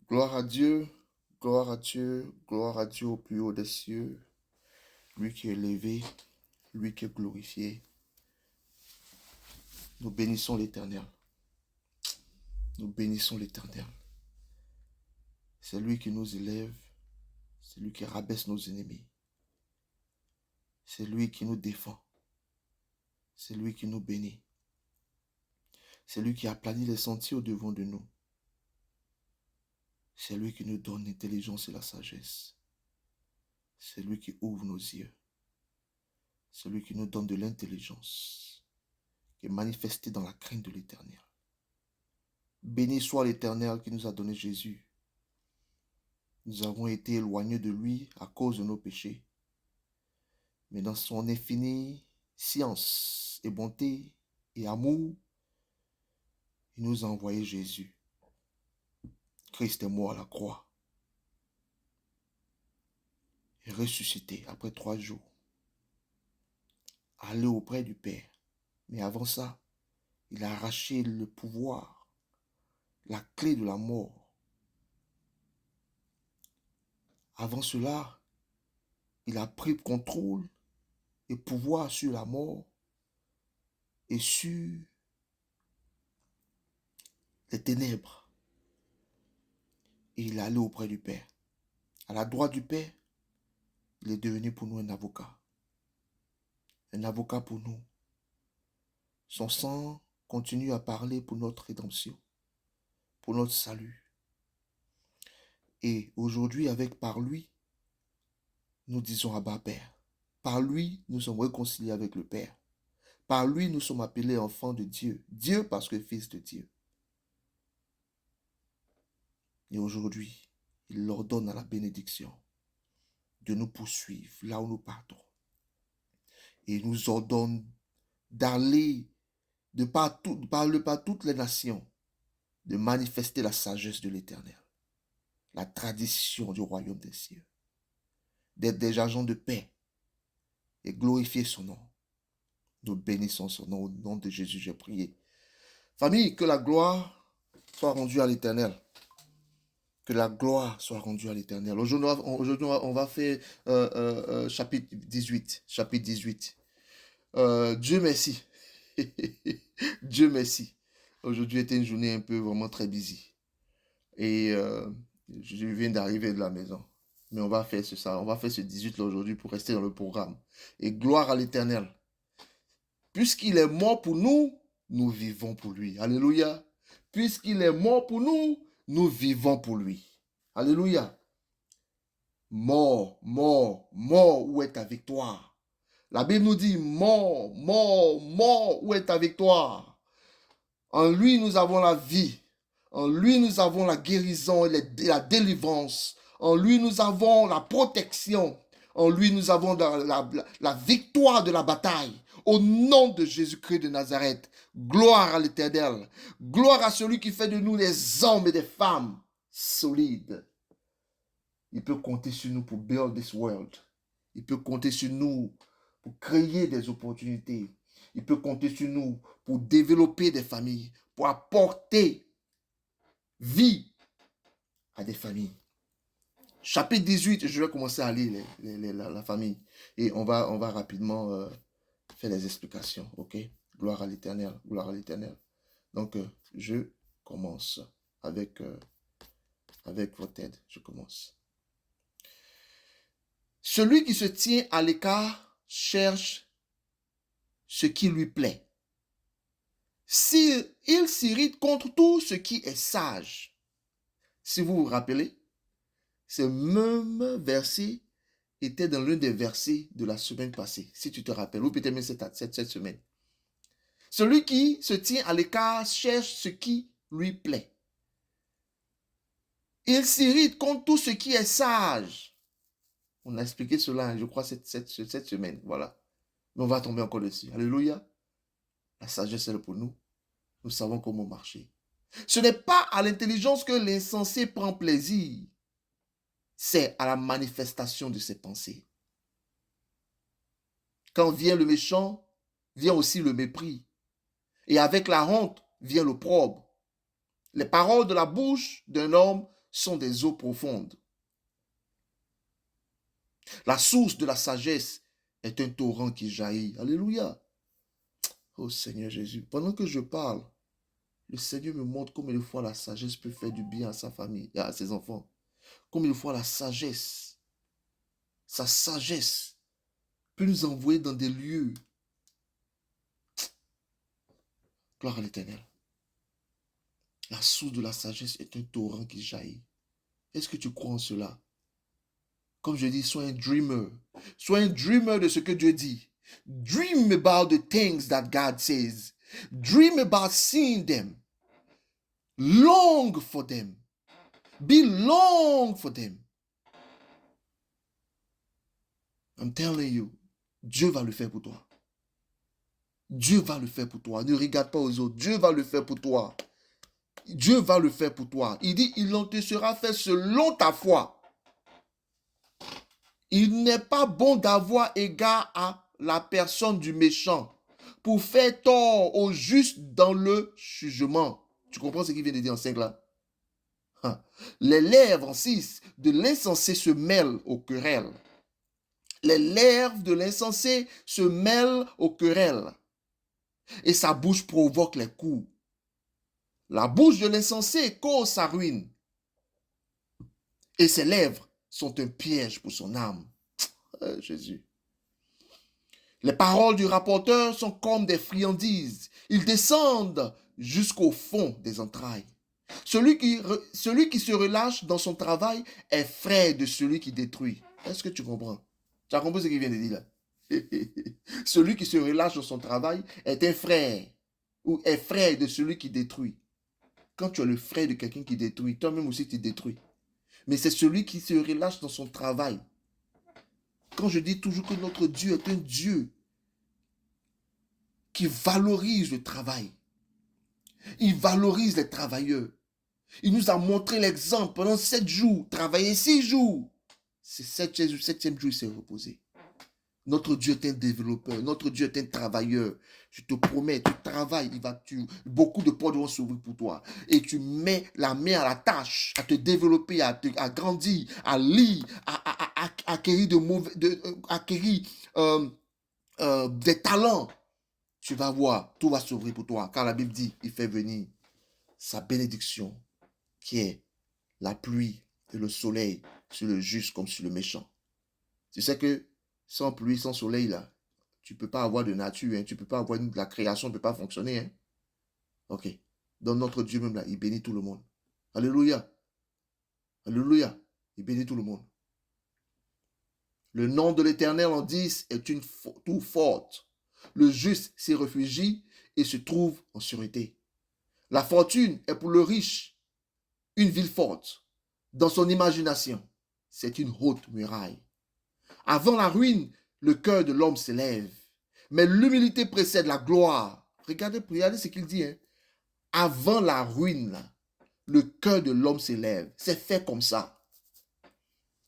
Gloire à Dieu, gloire à Dieu, gloire à Dieu au plus haut des cieux, lui qui est élevé, lui qui est glorifié. Nous bénissons l'Éternel. Nous bénissons l'Éternel. C'est lui qui nous élève, c'est lui qui rabaisse nos ennemis. C'est lui qui nous défend. C'est lui qui nous bénit. C'est lui qui aplanit les sentiers au-devant de nous. C'est lui qui nous donne l'intelligence et la sagesse. C'est lui qui ouvre nos yeux. C'est lui qui nous donne de l'intelligence, qui est manifestée dans la crainte de l'Éternel. Béni soit l'Éternel qui nous a donné Jésus. Nous avons été éloignés de lui à cause de nos péchés. Mais dans son infinie science et bonté et amour, il nous a envoyé Jésus. Christ est mort à la croix et ressuscité après 3 jours. Allé auprès du Père. Mais avant ça, il a arraché le pouvoir, la clé de la mort. Avant cela, il a pris contrôle et pouvoir sur la mort et sur les ténèbres. Et il est allé auprès du Père. À la droite du Père, il est devenu pour nous un avocat. Un avocat pour nous. Son sang continue à parler pour notre rédemption, pour notre salut. Et aujourd'hui, par lui, nous disons Abba Père. Par lui, nous sommes réconciliés avec le Père. Par lui, nous sommes appelés enfants de Dieu. Dieu parce que fils de Dieu. Et aujourd'hui, il leur donne à la bénédiction de nous poursuivre là où nous partons. Et il nous ordonne d'aller de par toutes les nations, de manifester la sagesse de l'Éternel, la tradition du royaume des cieux, d'être des agents de paix et glorifier son nom. Nous bénissons son nom. Au nom de Jésus, j'ai prié. Famille, que la gloire soit rendue à l'Éternel. Que la gloire soit rendue à l'Éternel. Aujourd'hui, on va faire chapitre 18. Chapitre 18. Dieu merci. Dieu merci. Aujourd'hui était une journée un peu vraiment très busy. Et je viens d'arriver de la maison. Mais on va faire ça. On va faire ce 18 là aujourd'hui pour rester dans le programme. Et gloire à l'Éternel. Puisqu'il est mort pour nous, nous vivons pour lui. Alléluia. Puisqu'il est mort pour nous, nous vivons pour lui. Alléluia. Mort, mort, mort, où est ta victoire? La Bible nous dit, mort, mort, mort, où est ta victoire? En lui, nous avons la vie. En lui, nous avons la guérison et la délivrance. En lui, nous avons la protection. En lui, nous avons la victoire de la bataille. Au nom de Jésus-Christ de Nazareth, gloire à l'Éternel. Gloire à celui qui fait de nous des hommes et des femmes solides. Il peut compter sur nous pour build this world. Il peut compter sur nous pour créer des opportunités. Il peut compter sur nous pour développer des familles, pour apporter vie à des familles. Chapitre 18, je vais commencer à lire la famille. Et on va rapidement faire les explications. Ok? Gloire à l'Éternel. Gloire à l'Éternel. Donc, je commence avec votre aide. Je commence. Celui qui se tient à l'écart cherche ce qui lui plaît. Il s'irrite contre tout ce qui est sage. Si vous vous rappelez, ce même verset était dans l'un des versets de la semaine passée, si tu te rappelles, ou peut-être même cette semaine. Celui qui se tient à l'écart cherche ce qui lui plaît. Il s'irrite contre tout ce qui est sage. On a expliqué cela, je crois, cette semaine. Voilà. Mais on va tomber encore dessus. Alléluia. La sagesse est pour nous. Nous savons comment marcher. Ce n'est pas à l'intelligence que l'insensé prend plaisir. C'est à la manifestation de ses pensées. Quand vient le méchant, vient aussi le mépris. Et avec la honte vient l'opprobre. Les paroles de la bouche d'un homme sont des eaux profondes. La source de la sagesse est un torrent qui jaillit. Alléluia. Oh Seigneur Jésus, pendant que je parle, le Seigneur me montre combien de fois la sagesse peut faire du bien à sa famille et à ses enfants. Combien de fois la sagesse, sa sagesse, peut nous envoyer dans des lieux. Gloire à l'Éternel. La source de la sagesse est un torrent qui jaillit. Est-ce que tu crois en cela? Comme je dis, sois un dreamer. Sois un dreamer de ce que Dieu dit. Dream about the things that God says. Dream about seeing them. Long for them. Be long for them. I'm telling you, Dieu va le faire pour toi. Dieu va le faire pour toi. Ne regarde pas aux autres. Dieu va le faire pour toi. Dieu va le faire pour toi. Il dit, il en te sera fait selon ta foi. Il n'est pas bon d'avoir égard à la personne du méchant pour faire tort au juste dans le jugement. Tu comprends ce qu'il vient de dire en 5 là? Les lèvres en 6 de l'insensé se mêlent aux querelles. Les lèvres de l'insensé se mêlent aux querelles. Et sa bouche provoque les coups. La bouche de l'insensé cause sa ruine. Et ses lèvres sont un piège pour son âme. Jésus. Les paroles du rapporteur sont comme des friandises. Ils descendent jusqu'au fond des entrailles. Celui qui se relâche dans son travail est frère de celui qui détruit. Est-ce que tu comprends? Tu as compris ce qu'il vient de dire là? Celui qui se relâche dans son travail est un frère ou est frère de celui qui détruit. Quand tu es le frère de quelqu'un qui détruit, toi-même aussi tu détruis. Mais c'est celui qui se relâche dans son travail. Quand je dis toujours que notre Dieu est un Dieu qui valorise le travail. Il valorise les travailleurs. Il nous a montré l'exemple pendant 7 jours, travailler 6 jours. C'est 7e jour, il s'est reposé. Notre Dieu est un développeur, notre Dieu est un travailleur. Je te promets, tu travailles, beaucoup de portes vont s'ouvrir pour toi. Et tu mets la main à la tâche, à te développer, à grandir, à lire, à acquérir des talents. Tu vas voir, tout va s'ouvrir pour toi. Car la Bible dit, il fait venir sa bénédiction, qui est la pluie et le soleil sur le juste comme sur le méchant. Tu sais que sans pluie, sans soleil, là, tu ne peux pas avoir de nature, hein, tu peux pas avoir la création ne peut pas fonctionner. Hein. Ok. Donc notre Dieu même là, il bénit tout le monde. Alléluia. Alléluia. Il bénit tout le monde. Le nom de l'Éternel en 10 est une tour forte. Le juste s'y réfugie et se trouve en sûreté. La fortune est pour le riche une ville forte. Dans son imagination, c'est une haute muraille. Avant la ruine, le cœur de l'homme s'élève. Mais l'humilité précède la gloire. Regardez ce qu'il dit. Hein. Avant la ruine, là, le cœur de l'homme s'élève. C'est fait comme ça.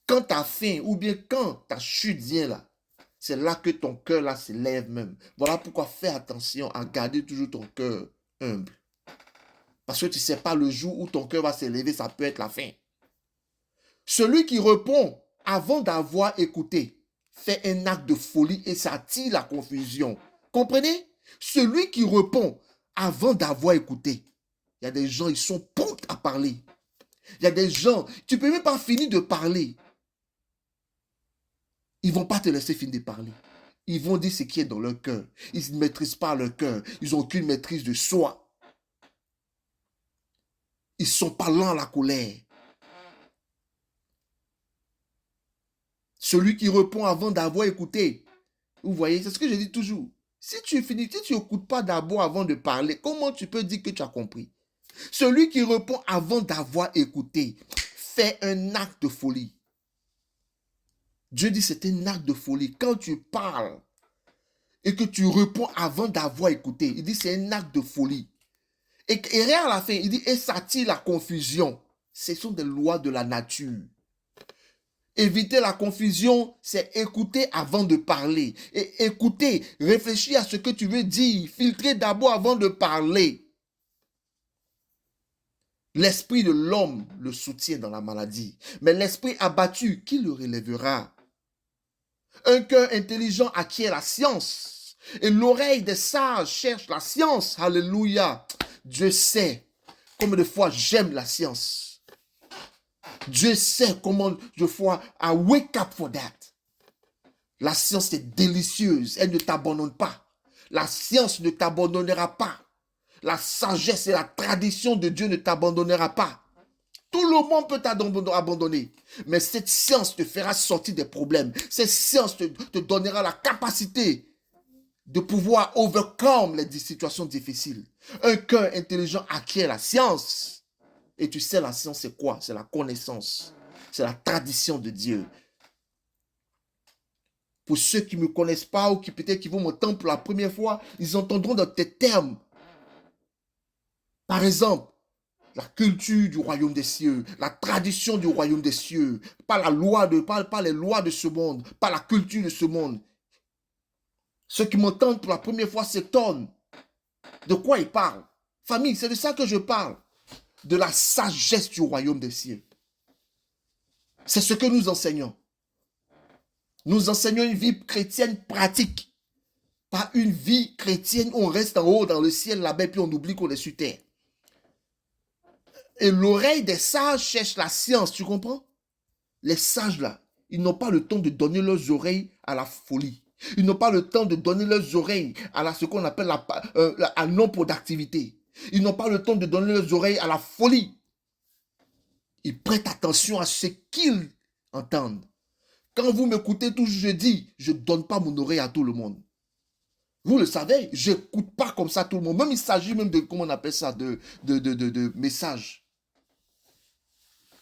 Quand tu as faim ou bien quand ta chute vient là, c'est là que ton cœur là s'élève même. Voilà pourquoi fais attention à garder toujours ton cœur humble. Parce que tu ne sais pas le jour où ton cœur va s'élever, ça peut être la fin. Celui qui répond avant d'avoir écouté fait un acte de folie et s'attire la confusion. Comprenez? Celui qui répond avant d'avoir écouté. Il y a des gens, ils sont prompts à parler. Il y a des gens, tu ne peux même pas finir de parler. Ils ne vont pas te laisser finir de parler. Ils vont dire ce qui est dans leur cœur. Ils ne maîtrisent pas leur cœur. Ils n'ont aucune maîtrise de soi. Ils sont pas lents à la colère. Celui qui répond avant d'avoir écouté. Vous voyez, c'est ce que je dis toujours. Si tu n'écoutes pas d'abord avant de parler, comment tu peux dire que tu as compris? Celui qui répond avant d'avoir écouté fait un acte de folie. Dieu dit c'est un acte de folie. Quand tu parles et que tu réponds avant d'avoir écouté, il dit c'est un acte de folie. Et rien à la fin, il dit et s'attire la confusion. Ce sont des lois de la nature. Éviter la confusion, c'est écouter avant de parler. Et écouter, réfléchir à ce que tu veux dire. Filtrer d'abord avant de parler. L'esprit de l'homme le soutient dans la maladie. Mais l'esprit abattu, qui le relèvera? Un cœur intelligent acquiert la science. Et l'oreille des sages cherche la science. Alléluia. Dieu sait combien de fois j'aime la science. Dieu sait comment de fois I wake up for that. La science est délicieuse. Elle ne t'abandonne pas. La science ne t'abandonnera pas. La sagesse et la tradition de Dieu ne t'abandonnera pas. Tout le monde peut t'abandonner. Mais cette science te fera sortir des problèmes. Cette science te donnera la capacité de pouvoir overcome les situations difficiles. Un cœur intelligent acquiert la science. Et tu sais, la science, c'est quoi? C'est la connaissance. C'est la tradition de Dieu. Pour ceux qui ne me connaissent pas ou qui peut-être qui vont m'entendre pour la première fois, ils entendront dans tes termes. Par exemple, la culture du royaume des cieux, la tradition du royaume des cieux, pas les lois de ce monde, pas la culture de ce monde. Ceux qui m'entendent pour la première fois s'étonnent. De quoi ils parlent? Famille, c'est de ça que je parle. De la sagesse du royaume des cieux. C'est ce que nous enseignons. Nous enseignons une vie chrétienne pratique. Pas une vie chrétienne où on reste en haut dans le ciel là-bas et puis on oublie qu'on est sur terre. Et l'oreille des sages cherche la science, tu comprends? Les sages là, ils n'ont pas le temps de donner leurs oreilles à la folie. Ils n'ont pas le temps de donner leurs oreilles à ce qu'on appelle la non-productivité. Ils n'ont pas le temps de donner leurs oreilles à la folie. Ils prêtent attention à ce qu'ils entendent. Quand vous m'écoutez toujours, je dis, je ne donne pas mon oreille à tout le monde. Vous le savez, je n'écoute pas comme ça tout le monde. Même il s'agit même de, comment on appelle ça, de messages.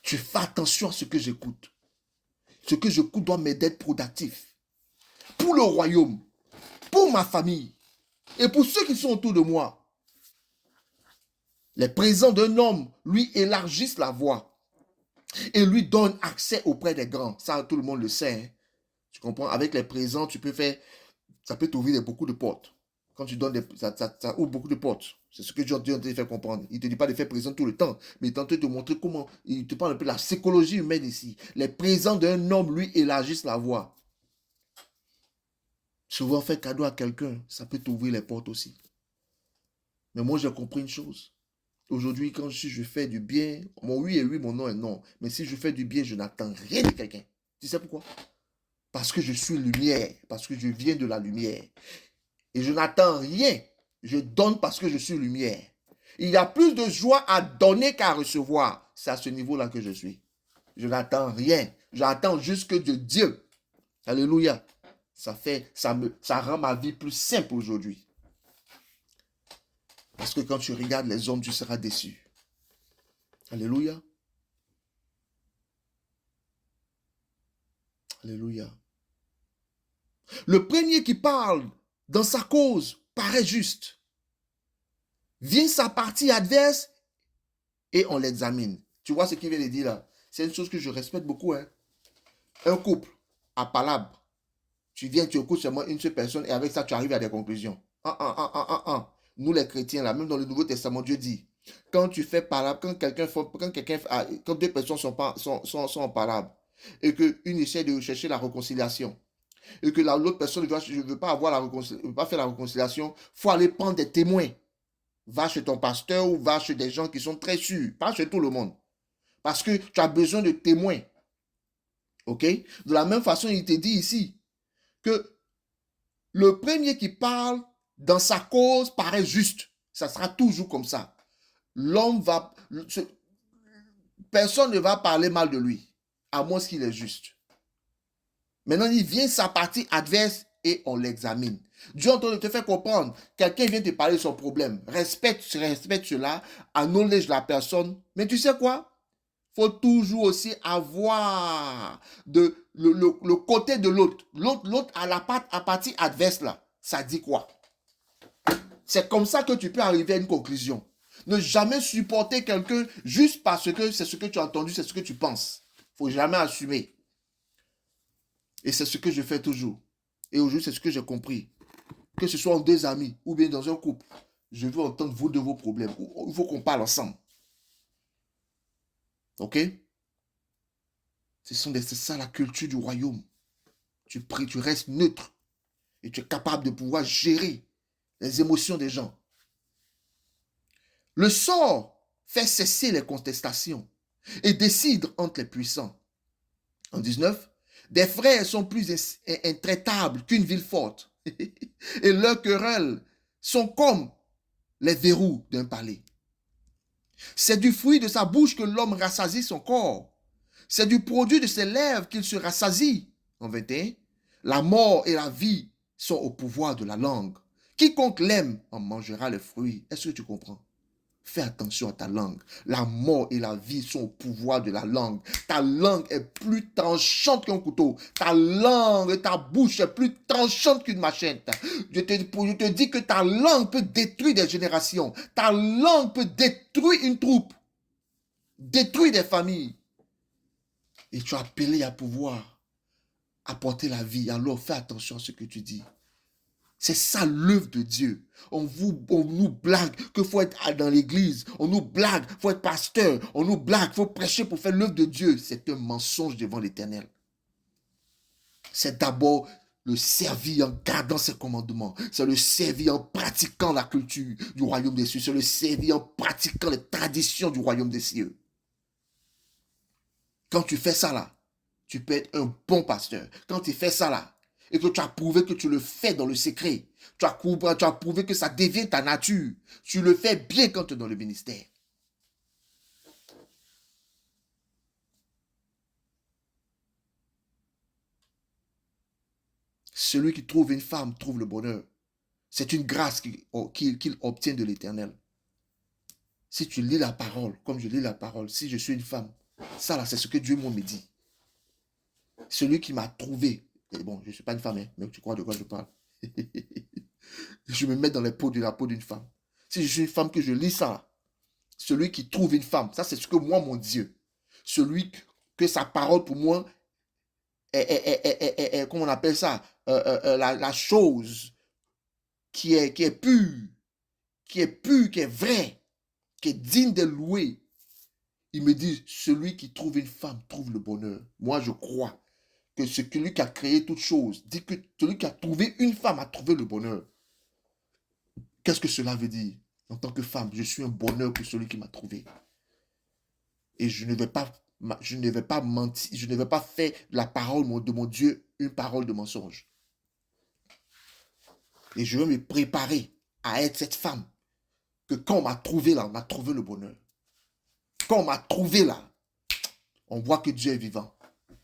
Je fais attention à ce que j'écoute. Ce que j'écoute doit m'aider à être productif. Pour le royaume, pour ma famille et pour ceux qui sont autour de moi. Les présents d'un homme lui élargissent la voie et lui donnent accès auprès des grands. Ça, tout le monde le sait. Hein. Tu comprends? Avec les présents, tu peux faire, ça peut t'ouvrir beaucoup de portes. Quand tu donnes ça ouvre beaucoup de portes. C'est ce que Dieu te fait comprendre. Il ne te dit pas de faire présent tout le temps, mais il tente de te montrer comment, il te parle un peu de la psychologie humaine ici. Les présents d'un homme lui élargissent la voie. Souvent, faire cadeau à quelqu'un, ça peut t'ouvrir les portes aussi. Mais moi, j'ai compris une chose. Aujourd'hui, quand je fais du bien, mon oui est oui, mon non est non. Mais si je fais du bien, je n'attends rien de quelqu'un. Tu sais pourquoi? Parce que je suis lumière, parce que je viens de la lumière. Et je n'attends rien. Je donne parce que je suis lumière. Il y a plus de joie à donner qu'à recevoir. C'est à ce niveau-là que je suis. Je n'attends rien. J'attends juste que de Dieu. Alléluia. Ça rend ma vie plus simple aujourd'hui. Parce que quand tu regardes les hommes, tu seras déçu. Alléluia. Alléluia. Le premier qui parle dans sa cause paraît juste. Vient sa partie adverse et on l'examine. Tu vois ce qu'il vient de dire là? C'est une chose que je respecte beaucoup. Hein? Un couple à palabre. Tu viens, tu écoutes seulement une seule personne et avec ça, tu arrives à des conclusions. Nous les chrétiens, là, même dans le Nouveau Testament, Dieu dit, quand tu fais palabre, quand deux personnes sont en palabre et qu'une essaie de chercher la réconciliation et que l'autre personne ne veut pas faire la réconciliation, il faut aller prendre des témoins. Va chez ton pasteur ou va chez des gens qui sont très sûrs, pas chez tout le monde. Parce que tu as besoin de témoins. Ok? De la même façon, il te dit ici que le premier qui parle dans sa cause paraît juste. Ça sera toujours comme ça. Personne ne va parler mal de lui, à moins qu'il est juste. Maintenant, il vient sa partie adverse et on l'examine. Dieu est en train de te faire comprendre. Quelqu'un vient te parler de son problème. Respecte cela, acknowledge la personne. Mais tu sais quoi? Il faut toujours aussi avoir le côté de l'autre. L'autre à la partie adverse là. Ça dit quoi? C'est comme ça que tu peux arriver à une conclusion. Ne jamais supporter quelqu'un juste parce que c'est ce que tu as entendu, c'est ce que tu penses. Il ne faut jamais assumer. Et c'est ce que je fais toujours. Et aujourd'hui, c'est ce que j'ai compris. Que ce soit en deux amis ou bien dans un couple, je veux entendre vos problèmes. Il faut qu'on parle ensemble. Ok? C'est ça la culture du royaume. Tu pries, tu restes neutre et tu es capable de pouvoir gérer les émotions des gens. Le sort fait cesser les contestations et décide entre les puissants. En 19, des frères sont plus intraitables qu'une ville forte et leurs querelles sont comme les verrous d'un palais. C'est du fruit de sa bouche que l'homme rassasie son corps. C'est du produit de ses lèvres qu'il se rassasie. En 21, la mort et la vie sont au pouvoir de la langue. Quiconque l'aime en mangera le fruit. Est-ce que tu comprends? Fais attention à ta langue. La mort et la vie sont au pouvoir de la langue. Ta langue est plus tranchante qu'un couteau. Ta langue et ta bouche est plus tranchante qu'une machette. Je te dis que ta langue peut détruire des générations. Ta langue peut détruire une troupe. Détruire des familles. Et tu es appelé à pouvoir apporter la vie. Alors fais attention à ce que tu dis. C'est ça l'œuvre de Dieu. On nous blague qu'il faut être dans l'église. On nous blague qu'il faut être pasteur. On nous blague qu'il faut prêcher pour faire l'œuvre de Dieu. C'est un mensonge devant l'Éternel. C'est d'abord le servir en gardant ses commandements. C'est le servir en pratiquant la culture du royaume des cieux. C'est le servir en pratiquant les traditions du royaume des cieux. Quand tu fais ça là, tu peux être un bon pasteur. Quand tu fais ça là, et que tu as prouvé que tu le fais dans le secret, tu as prouvé que ça devient ta nature, tu le fais bien quand tu es dans le ministère. Celui qui trouve une femme trouve le bonheur. C'est une grâce qu'il obtient de l'Éternel. Si tu lis la parole, comme je lis la parole, si je suis une femme, ça là, c'est ce que Dieu me dit. Celui qui m'a trouvé, et bon, je ne suis pas une femme, hein, mais tu crois de quoi je parle. Je me mets dans la peau d'une femme. Si je suis une femme que je lis ça, celui qui trouve une femme, ça c'est ce que moi, mon Dieu, celui que sa parole pour moi est comment on appelle ça, la chose qui est pure, qui est pure, qui est vraie, qui est digne de louer. Il me dit, celui qui trouve une femme trouve le bonheur. Moi, je crois que celui qui a créé toute chose dit que celui qui a trouvé une femme a trouvé le bonheur. Qu'est-ce que cela veut dire? En tant que femme, je suis un bonheur pour celui qui m'a trouvé. Et je ne vais pas mentir, je ne vais pas faire la parole de mon Dieu une parole de mensonge. Et je veux me préparer à être cette femme que quand on m'a trouvé là, on m'a trouvé le bonheur. Quand on m'a trouvé là, on voit que Dieu est vivant.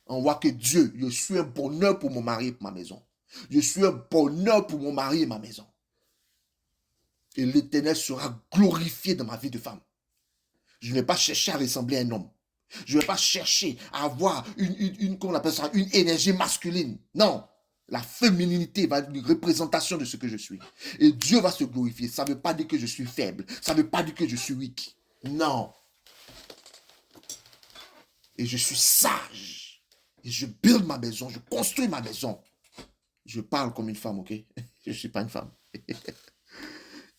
On voit que Dieu, je suis un bonheur pour mon mari et pour ma maison. Je suis un bonheur pour mon mari et ma maison. Et l'Éternel sera glorifié dans ma vie de femme. Je ne vais pas chercher à ressembler à un homme. Je ne vais pas chercher à avoir comment on appelle ça, une énergie masculine. Non. La féminité va être une représentation de ce que je suis. Et Dieu va se glorifier. Ça ne veut pas dire que je suis faible. Ça ne veut pas dire que je suis weak. Non. Et je suis sage. Et je build ma maison. Je construis ma maison. Je parle comme une femme, ok? Je ne suis pas une femme.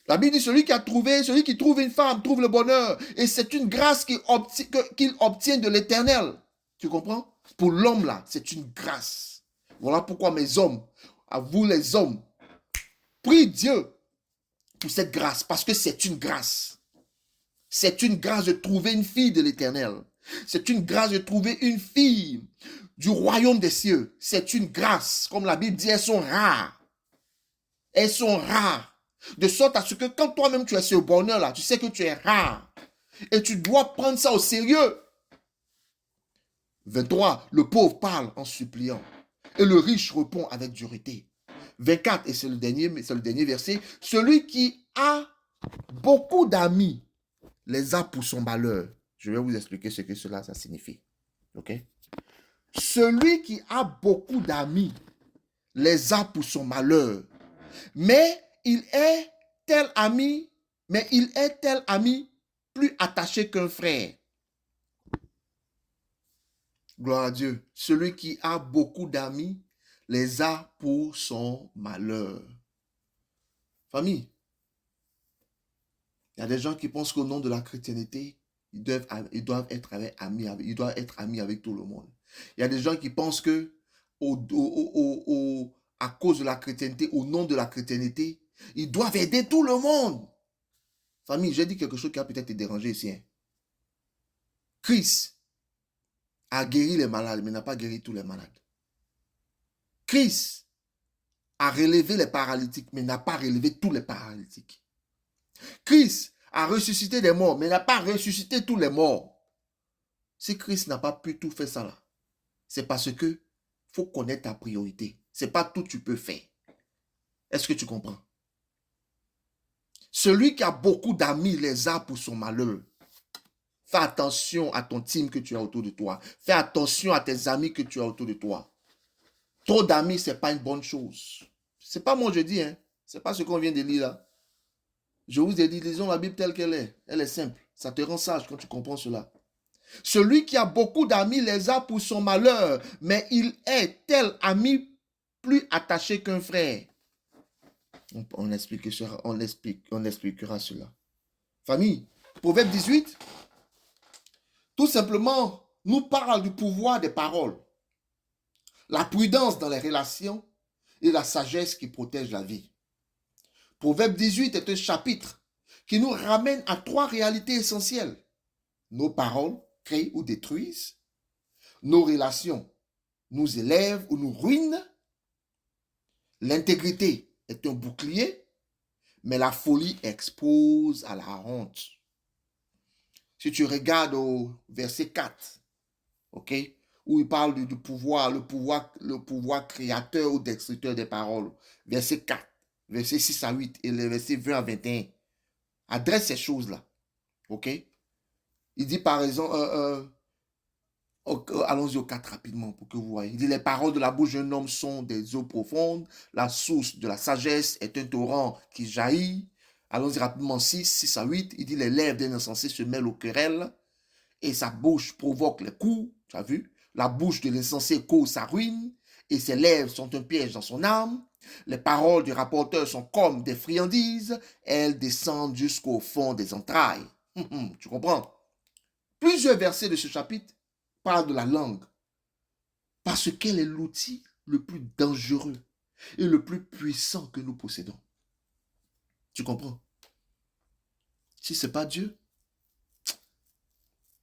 La Bible dit, celui qui trouve une femme, trouve le bonheur. Et c'est une grâce qu'il obtient de l'Éternel. Tu comprends? Pour l'homme là, c'est une grâce. Voilà pourquoi mes hommes, à vous les hommes, prie Dieu pour cette grâce. Parce que c'est une grâce. C'est une grâce de trouver une fille de l'Éternel. C'est une grâce de trouver une fille du royaume des cieux. C'est une grâce. Comme la Bible dit, elles sont rares. Elles sont rares. De sorte à ce que quand toi-même tu as ce bonheur-là, tu sais que tu es rare. Et tu dois prendre ça au sérieux. 23, le pauvre parle en suppliant. Et le riche répond avec dureté. 24, et c'est le dernier verset. Celui qui a beaucoup d'amis les a pour son malheur. Je vais vous expliquer ce que cela ça signifie. Ok? Celui qui a beaucoup d'amis les a pour son malheur. Mais il est tel ami plus attaché qu'un frère. Gloire à Dieu. Celui qui a beaucoup d'amis les a pour son malheur. Famille, il y a des gens qui pensent qu'au nom de la chrétienté, ils doivent être amis avec tout le monde. Il y a des gens qui pensent que à cause de la chrétienté, au nom de la chrétienté, ils doivent aider tout le monde. Famille, j'ai dit quelque chose qui a peut-être te déranger ici. Hein. Christ a guéri les malades, mais n'a pas guéri tous les malades. Christ a relevé les paralytiques, mais n'a pas relevé tous les paralytiques. Christ a ressuscité des morts, mais n'a pas ressuscité tous les morts. Si Christ n'a pas pu tout faire ça là, c'est parce que faut connaître ta priorité. C'est pas tout tu peux faire. Est-ce que tu comprends? Celui qui a beaucoup d'amis les a pour son malheur. Fais attention à ton team que tu as autour de toi. Fais attention à tes amis que tu as autour de toi. Trop d'amis, ce n'est pas une bonne chose. Ce n'est pas moi je dis, hein. Ce n'est pas ce qu'on vient de lire là. Je vous ai dit, lisons la Bible telle qu'elle est. Elle est simple. Ça te rend sage quand tu comprends cela. Celui qui a beaucoup d'amis les a pour son malheur, mais il est tel ami plus attaché qu'un frère. On expliquera cela. Famille, Proverbe 18, tout simplement, nous parle du pouvoir des paroles, la prudence dans les relations et la sagesse qui protège la vie. Proverbe 18 est un chapitre qui nous ramène à 3 réalités essentielles. Nos paroles créent ou détruisent, nos relations nous élèvent ou nous ruinent, l'intégrité est un bouclier, mais la folie expose à la honte. Si tu regardes au verset 4, ok, où il parle du pouvoir, le pouvoir créateur ou destructeur des paroles, verset 4, verset 6 à 8 et le verset 20 à 21, adresse ces choses-là, ok. Il dit par exemple, allons-y au 4 rapidement pour que vous voyez. Il dit, les paroles de la bouche d'un homme sont des eaux profondes, la source de la sagesse est un torrent qui jaillit. Allons-y rapidement, 6 à 8, il dit, les lèvres d'un insensé se mêlent aux querelles et sa bouche provoque les coups, tu as vu? La bouche de l'insensé cause sa ruine et ses lèvres sont un piège dans son âme. Les paroles du rapporteur sont comme des friandises, elles descendent jusqu'au fond des entrailles. Tu comprends? Plusieurs versets de ce chapitre parlent de la langue parce qu'elle est l'outil le plus dangereux et le plus puissant que nous possédons. Tu comprends? Si ce n'est pas Dieu,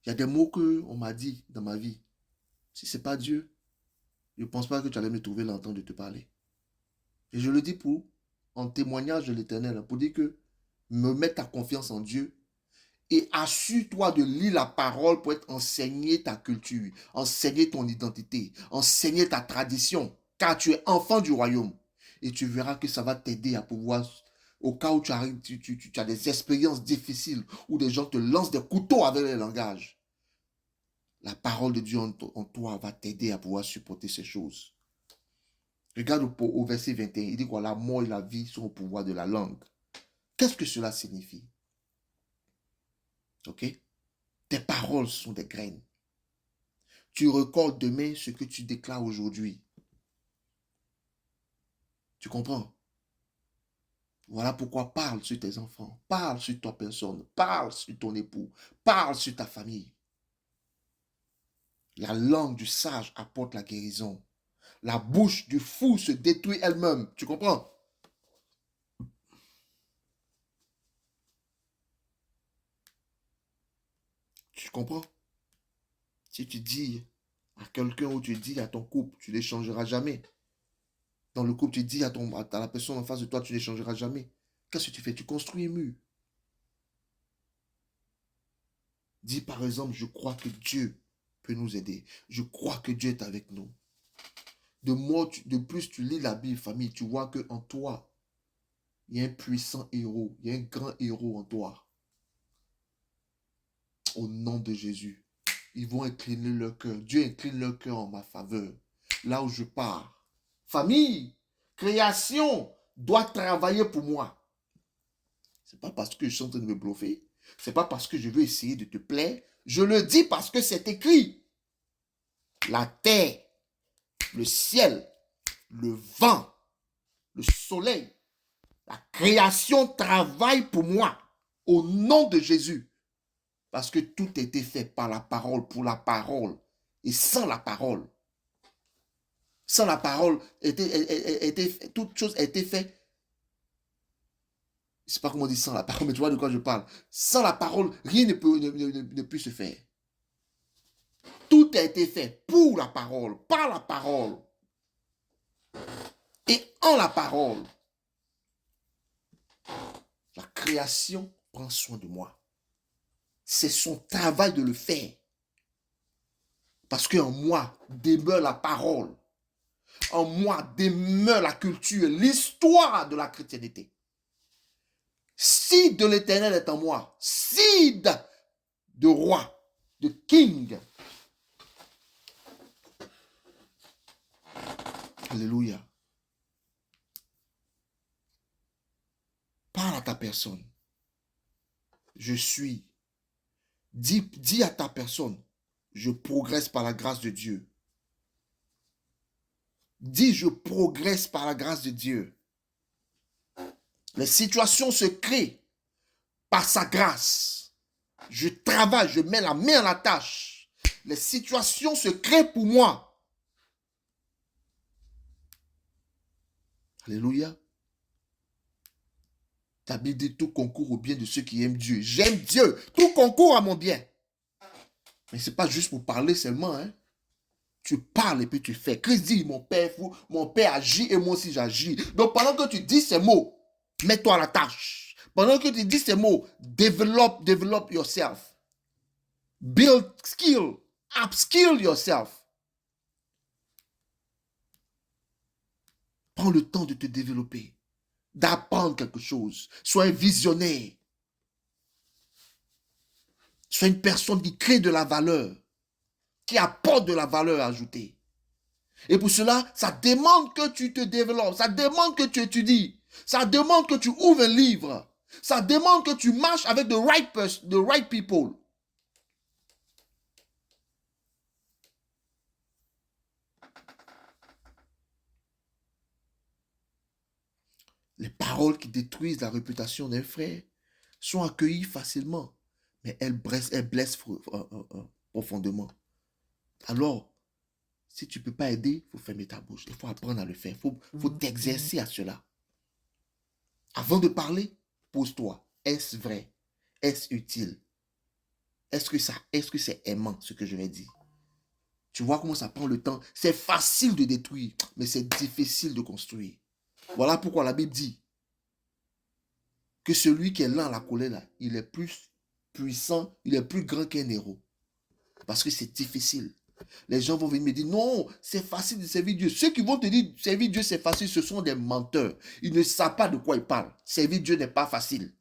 il y a des mots qu'on m'a dit dans ma vie. Si ce n'est pas Dieu, je ne pense pas que tu allais me trouver là en train de te parler. Et je le dis en témoignage de l'Éternel, pour dire que me mettre ta confiance en Dieu et assure-toi de lire la parole pour être enseigner ta culture, enseigner ton identité, enseigner ta tradition, car tu es enfant du royaume. Et tu verras que ça va t'aider à pouvoir, au cas où tu as des expériences difficiles, où des gens te lancent des couteaux avec le langage. La parole de Dieu en toi va t'aider à pouvoir supporter ces choses. Regarde au verset 21, il dit que la mort et la vie sont au pouvoir de la langue. Qu'est-ce que cela signifie? Ok? Tes paroles sont des graines. Tu recordes demain ce que tu déclares aujourd'hui. Tu comprends? Voilà pourquoi parle sur tes enfants, parle sur ta personne, parle sur ton époux, parle sur ta famille. La langue du sage apporte la guérison. La bouche du fou se détruit elle-même. Tu comprends? Tu comprends? Si tu dis à quelqu'un ou tu dis à ton couple, tu ne l'échangeras jamais. Dans le couple, tu dis à la personne en face de toi, tu ne l'échangeras jamais. Qu'est-ce que tu fais? Tu construis un mur. Dis par exemple, je crois que Dieu peut nous aider. Je crois que Dieu est avec nous. De plus tu lis la Bible, famille, tu vois qu'en toi, il y a un puissant héros, il y a un grand héros en toi. Au nom de Jésus, ils vont incliner leur cœur. Dieu incline leur cœur en ma faveur. Là où je pars. Famille, création doit travailler pour moi. Ce n'est pas parce que je suis en train de me bluffer. Ce n'est pas parce que je veux essayer de te plaire. Je le dis parce que c'est écrit. La terre, le ciel, le vent, le soleil, la création travaille pour moi. Au nom de Jésus. Parce que tout a été fait par la parole, pour la parole. Et sans la parole, toute chose a été faite. Je ne sais pas comment on dit sans la parole, mais tu vois de quoi je parle. Sans la parole, rien ne peut se faire. Tout a été fait pour la parole, par la parole. Et en la parole. La création prend soin de moi. C'est son travail de le faire. Parce qu'en moi demeure la parole. En moi demeure la culture, l'histoire de la chrétienté. Si de l'Éternel est en moi, seed de roi, de king. Alléluia. Parle à ta personne. Je suis. Dis à ta personne, je progresse par la grâce de Dieu. Dis, je progresse par la grâce de Dieu. Les situations se créent par sa grâce. Je travaille, je mets la main à la tâche. Les situations se créent pour moi. Alléluia. Ta Bible dit tout concourt au bien de ceux qui aiment Dieu. J'aime Dieu. Tout concourt à mon bien. Mais ce n'est pas juste pour parler seulement. Hein. Tu parles et puis tu fais. Christ dit, mon père agit et moi aussi j'agis. Donc pendant que tu dis ces mots, mets-toi à la tâche. Pendant que tu dis ces mots, develop yourself. Build skill. Upskill yourself. Prends le temps de te développer. D'apprendre quelque chose. Sois un visionnaire. Sois une personne qui crée de la valeur. Qui apporte de la valeur ajoutée. Et pour cela, ça demande que tu te développes. Ça demande que tu étudies. Ça demande que tu ouvres un livre. Ça demande que tu marches avec the right people. Les paroles qui détruisent la réputation d'un frère sont accueillies facilement, mais elles blessent profondément. Alors, si tu ne peux pas aider, il faut fermer ta bouche. Il faut apprendre à le faire. Il faut t'exercer à cela. Avant de parler, pose-toi. Est-ce vrai? Est-ce utile? Est-ce que c'est aimant ce que je vais dire? Tu vois comment ça prend le temps. C'est facile de détruire, mais c'est difficile de construire. Voilà pourquoi la Bible dit que celui qui est lent à la colère, là, il est plus puissant, il est plus grand qu'un héros. Parce que c'est difficile. Les gens vont venir me dire, non, c'est facile de servir Dieu. Ceux qui vont te dire, servir Dieu, c'est facile, ce sont des menteurs. Ils ne savent pas de quoi ils parlent. Servir Dieu n'est pas facile.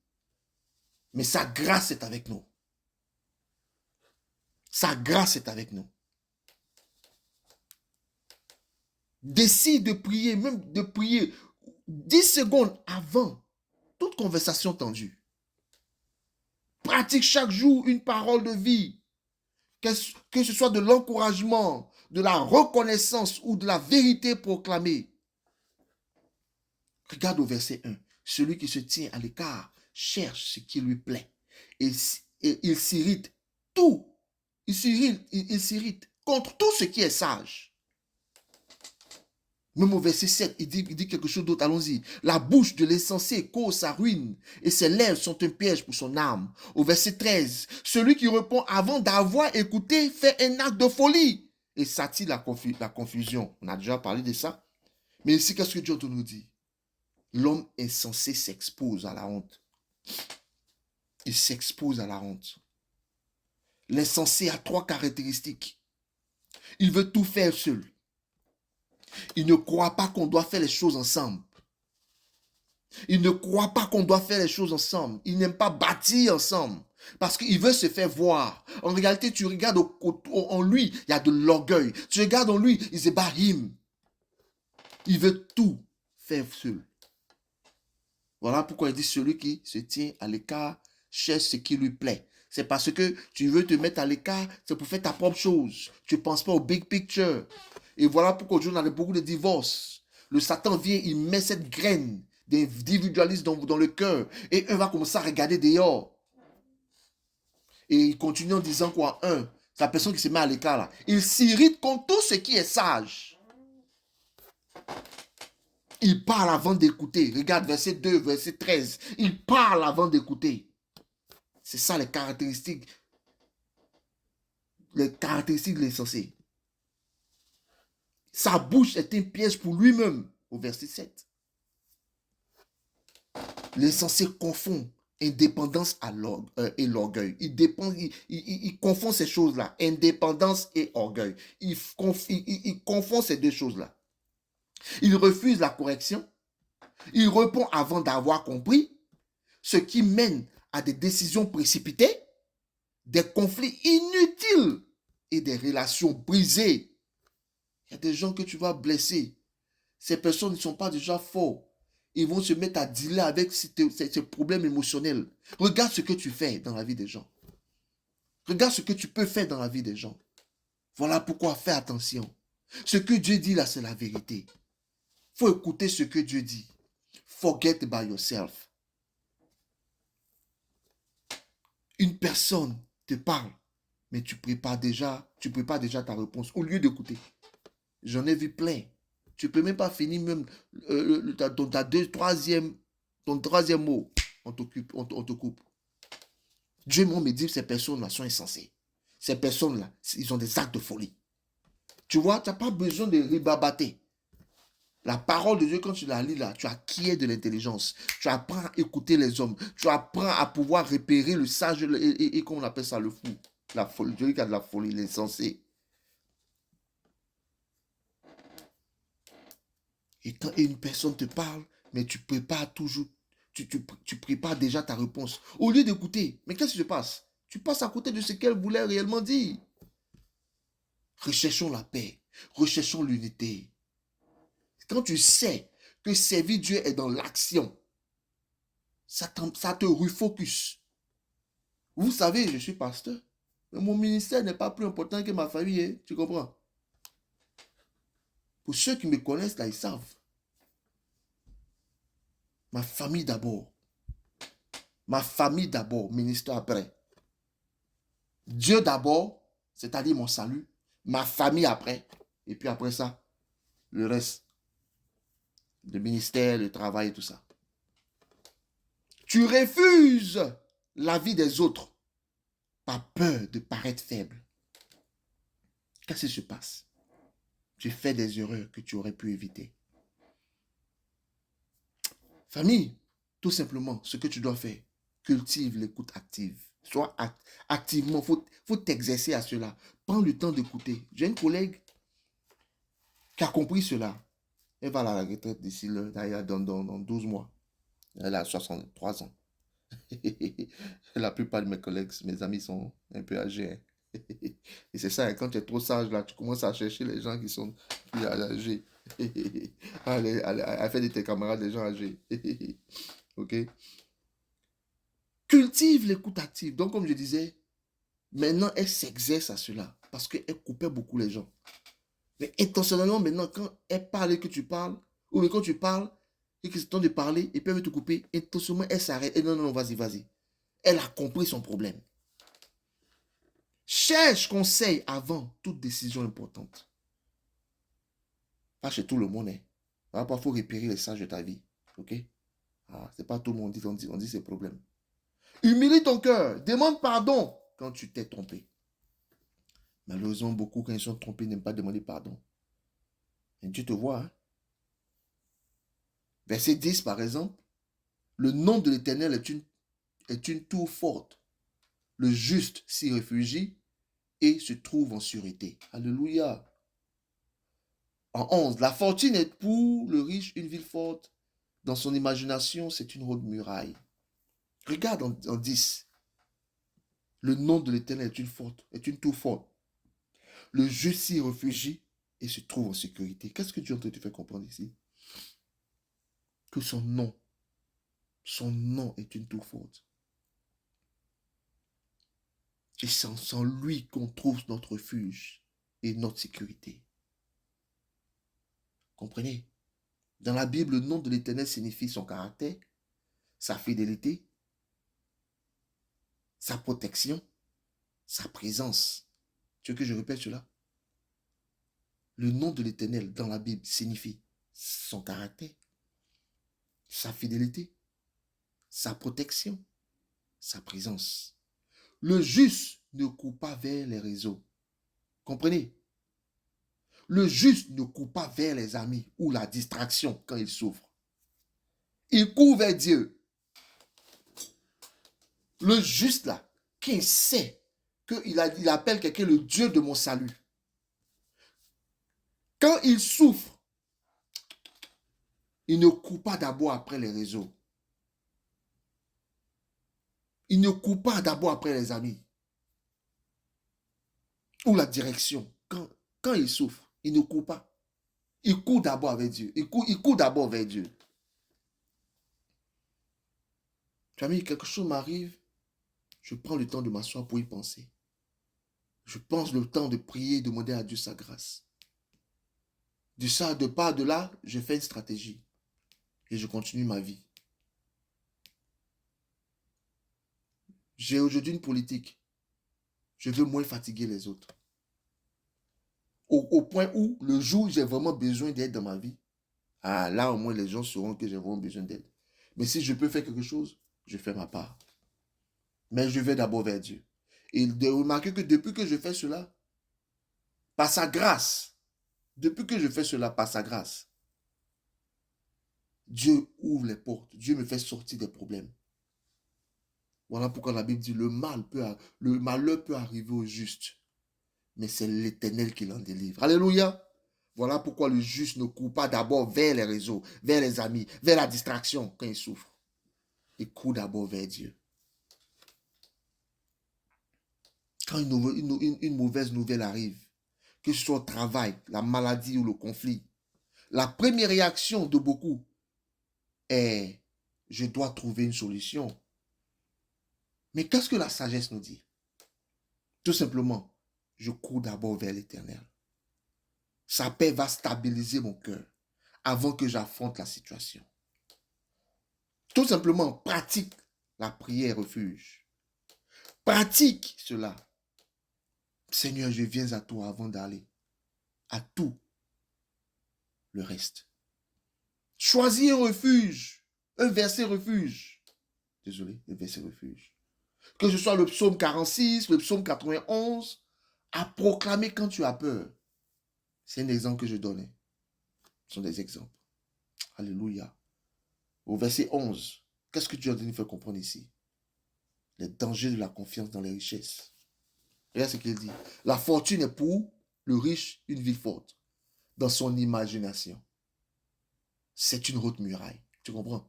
Mais sa grâce est avec nous. Sa grâce est avec nous. Décide de prier, même de prier 10 secondes avant toute conversation tendue. Pratique chaque jour une parole de vie. Que ce soit de l'encouragement, de la reconnaissance ou de la vérité proclamée. Regarde au verset 1. Celui qui se tient à l'écart cherche ce qui lui plaît. Et il s'irrite tout. Il s'irrite contre tout ce qui est sage. Même au verset 7, il dit quelque chose d'autre. Allons-y. La bouche de l'insensé cause sa ruine et ses lèvres sont un piège pour son âme. Au verset 13, celui qui répond avant d'avoir écouté fait un acte de folie et s'attire la confusion. On a déjà parlé de ça. Mais ici, qu'est-ce que Dieu nous dit? L'homme insensé s'expose à la honte. Il s'expose à la honte. L'insensé a 3 caractéristiques. Il veut tout faire seul. Il ne croit pas qu'on doit faire les choses ensemble. Il ne croit pas qu'on doit faire les choses ensemble. Il n'aime pas bâtir ensemble. Parce qu'il veut se faire voir. En réalité, tu regardes en lui, il y a de l'orgueil. Tu regardes en lui, il se bat him. Il veut tout faire seul. Voilà pourquoi il dit celui qui se tient à l'écart cherche ce qui lui plaît. C'est parce que tu veux te mettre à l'écart, c'est pour faire ta propre chose. Tu ne penses pas au big picture. Et voilà pourquoi aujourd'hui on a beaucoup de divorces. Le Satan vient, il met cette graine d'individualisme dans le cœur. Et on va commencer à regarder dehors. Et il continue en disant quoi? C'est la personne qui se met à l'écart là. Il s'irrite contre tout ce qui est sage. Il parle avant d'écouter. Regarde verset 2, verset 13. Il parle avant d'écouter. C'est ça les caractéristiques de l'insensé. Sa bouche est un piège pour lui-même, au verset 7. L'insensé confond indépendance et l'orgueil. Il confond ces choses-là, indépendance et orgueil. Il confond ces deux choses-là. Il refuse la correction. Il répond avant d'avoir compris, ce qui mène à des décisions précipitées, des conflits inutiles et des relations brisées. Il y a des gens que tu vas blesser. Ces personnes ne sont pas déjà forts. Ils vont se mettre à dealer avec ces problèmes émotionnels. Regarde ce que tu fais dans la vie des gens. Regarde ce que tu peux faire dans la vie des gens. Voilà pourquoi fais attention. Ce que Dieu dit là, c'est la vérité. Il faut écouter ce que Dieu dit. Forget about yourself. Une personne te parle, mais tu prépares déjà ta réponse au lieu d'écouter. J'en ai vu plein. Tu ne peux même pas finir même ton troisième mot. On te coupe. Dieu me dit que ces personnes-là sont insensées. Ces personnes-là, ils ont des actes de folie. Tu vois, tu n'as pas besoin de ribabater. La parole de Dieu, quand tu la lis là, tu acquiers de l'intelligence. Tu apprends à écouter les hommes. Tu apprends à pouvoir repérer le sage et comment on appelle ça, le fou. La folie. Dieu qui a de la folie, l'insensé. Et quand une personne te parle, mais tu prépares toujours, tu prépares déjà ta réponse. Au lieu d'écouter, mais qu'est-ce qui se passe? Tu passes à côté de ce qu'elle voulait réellement dire. Recherchons la paix. Recherchons l'unité. Quand tu sais que servir Dieu est dans l'action, ça te refocus. Vous savez, je suis pasteur. Mais mon ministère n'est pas plus important que ma famille. Hein, tu comprends? Pour ceux qui me connaissent, là, ils savent. Ma famille d'abord. Ma famille d'abord, ministère après. Dieu d'abord, c'est-à-dire mon salut. Ma famille après. Et puis après ça, le reste. Le ministère, le travail et tout ça. Tu refuses la vie des autres par peur de paraître faible. Qu'est-ce qui se passe? Tu fais des erreurs que tu aurais pu éviter. Famille, tout simplement, ce que tu dois faire, cultive l'écoute active. Sois activement, faut t'exercer à cela. Prends le temps d'écouter. J'ai une collègue qui a compris cela. Elle va à la retraite d'ici dans 12 mois. Elle a 63 ans. La plupart de mes collègues, mes amis sont un peu âgés. Hein. Et c'est ça, quand tu es trop sage, là, tu commences à chercher les gens qui sont plus âgés. Elle fait de tes camarades des gens âgés. Ok? Cultive l'écoute active. Donc, comme je disais, maintenant, elle s'exerce à cela parce qu'elle coupait beaucoup les gens. Mais intentionnellement, maintenant, quand elle parle et que tu parles, ou quand tu parles et que c'est temps de parler et puis elle veut te couper, intentionnellement, elle s'arrête. Et non, non, vas-y. Elle a compris son problème. Cherche conseil avant toute décision importante. Pas chez tout le monde. Hein. Parfois, il faut repérer les sages de ta vie. Ok? C'est pas tout le monde on dit ses problèmes. Humilie ton cœur. Demande pardon quand tu t'es trompé. Malheureusement, beaucoup, quand ils sont trompés, n'aiment pas demander pardon. Et Dieu te voit. Hein? Verset 10, par exemple. Le nom de l'Éternel est une tour forte. Le juste s'y réfugie et se trouve en sûreté. Alléluia. En 11, la fortune est pour le riche une ville forte. Dans son imagination, c'est une haute muraille. Regarde en 10. Le nom de l'Éternel est une tour forte. Le juste s'y réfugie et se trouve en sécurité. Qu'est-ce que Dieu est en train de te faire comprendre ici? Que son nom est une tour forte. Et c'est en lui qu'on trouve notre refuge et notre sécurité. Comprenez? Dans la Bible, le nom de l'Éternel signifie son caractère, sa fidélité, sa protection sa présence. Tu veux que je répète cela? Le nom de l'Éternel dans la Bible signifie son caractère, sa fidélité, sa protection, sa présence. Le juste ne court pas vers les réseaux. Comprenez? Le juste ne court pas vers les amis ou la distraction quand il souffre. Il court vers Dieu. Le juste là, qui sait qu'il appelle quelqu'un le Dieu de mon salut. Quand il souffre, il ne court pas d'abord après les réseaux. Il ne court pas d'abord après les amis ou la direction. Quand il souffre, il ne court pas. Il court d'abord avec Dieu. Il court d'abord vers Dieu. Tu as mis quelque chose m'arrive, je prends le temps de m'asseoir pour y penser. Je pense le temps de prier, de demander à Dieu sa grâce. De part de là, je fais une stratégie et je continue ma vie. J'ai aujourd'hui une politique. Je veux moins fatiguer les autres. Au point où, le jour où j'ai vraiment besoin d'aide dans ma vie, là au moins les gens sauront que j'ai vraiment besoin d'aide. Mais si je peux faire quelque chose, je fais ma part. Mais je vais d'abord vers Dieu. Et de remarquer que depuis que je fais cela, par sa grâce, Dieu ouvre les portes. Dieu me fait sortir des problèmes. Voilà pourquoi la Bible dit le malheur peut arriver au juste, mais c'est l'Éternel qui l'en délivre. Alléluia. Voilà pourquoi le juste ne court pas d'abord vers les réseaux, vers les amis, vers la distraction quand il souffre. Il court d'abord vers Dieu. Quand une mauvaise nouvelle arrive, que ce soit au travail, la maladie ou le conflit, la première réaction de beaucoup est « je dois trouver une solution ». Mais qu'est-ce que la sagesse nous dit? Tout simplement, je cours d'abord vers l'Éternel. Sa paix va stabiliser mon cœur avant que j'affronte la situation. Tout simplement, pratique la prière refuge. Pratique cela. Seigneur, je viens à toi avant d'aller à tout le reste. Choisis un refuge, un verset refuge. Désolé, un verset refuge. Que ce soit le psaume 46, le psaume 91, à proclamer quand tu as peur. C'est un exemple que je donnais. Ce sont des exemples. Alléluia. Au verset 11, qu'est-ce que Dieu a nous faire comprendre ici? Les dangers de la confiance dans les richesses. Regarde ce qu'il dit. La fortune est pour le riche une ville forte, dans son imagination. C'est une haute muraille. Tu comprends?